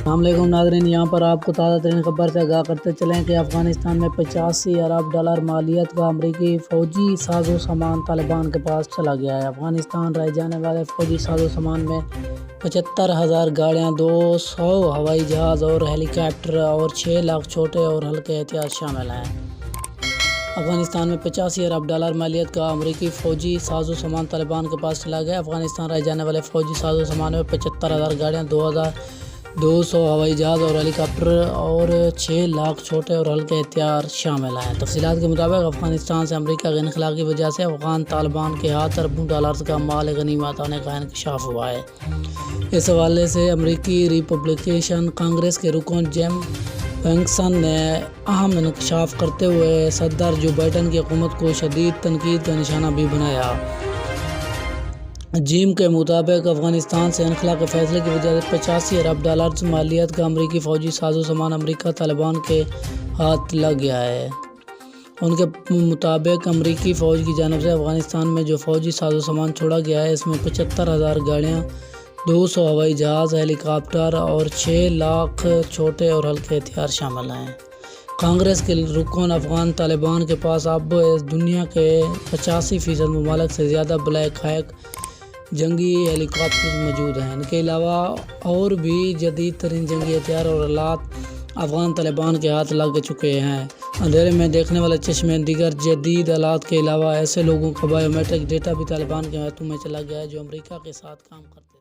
السلام علیکم ناظرین، یہاں پر آپ کو تازہ ترین خبر سے آگاہ کرتے چلیں کہ افغانستان میں 85 ارب ڈالر مالیت کا امریکی فوجی ساز و سامان طالبان کے پاس چلا گیا ہے۔ افغانستان رائے جانے والے فوجی ساز و سامان میں 75,000 گاڑیاں، 200 ہوائی جہاز اور ہیلی کاپٹر اور 6 لاکھ چھوٹے اور ہلکے ہتھیار شامل ہیں۔ افغانستان میں 85 ارب ڈالر مالیت کا امریکی فوجی ساز و سامان طالبان کے پاس چلا گیا۔ افغانستان رائے جانے والے فوجی ساز و سامان میں 75,000 گاڑیاں، 200 ہوائی جہاز اور ہیلی کاپٹر اور 6 لاکھ چھوٹے اور ہلکے ہتھیار شامل ہیں۔ تفصیلات کے مطابق افغانستان سے امریکہ کے انخلا کی وجہ سے افغان طالبان کے ہاتھ اربوں ڈالرز کا مال غنیمت آنے کا انکشاف ہوا ہے۔ اس حوالے سے امریکی ریپبلکن کانگریس کے رکن جیم وینکسن نے اہم انکشاف کرتے ہوئے صدر جو بائیڈن کی حکومت کو شدید تنقید کا نشانہ بھی بنایا۔ جیم کے مطابق افغانستان سے انخلا کے فیصلے کی وجہ سے 85 ارب ڈالرز مالیت کا امریکی فوجی ساز و سامان امریکہ طالبان کے ہاتھ لگ گیا ہے۔ ان کے مطابق امریکی فوج کی جانب سے افغانستان میں جو فوجی ساز و سامان چھوڑا گیا ہے، اس میں 75,000 گاڑیاں، 200 ہوائی جہاز، ہیلی کاپٹر اور 6 لاکھ چھوٹے اور ہلکے ہتھیار شامل ہیں۔ کانگریس کے رکن افغان طالبان کے پاس اب دنیا کے 85% ممالک سے زیادہ بلیک ہاک جنگی ہیلی کاپٹر موجود ہیں۔ ان کے علاوہ اور بھی جدید ترین جنگی ہتھیار اور آلات افغان طالبان کے ہاتھ لگ چکے ہیں۔ اندھیرے میں دیکھنے والے چشمے، دیگر جدید آلات کے علاوہ ایسے لوگوں کا بائیو میٹرک ڈیٹا بھی طالبان کے ہاتھوں میں چلا گیا ہے جو امریکہ کے ساتھ کام کرتے ہیں۔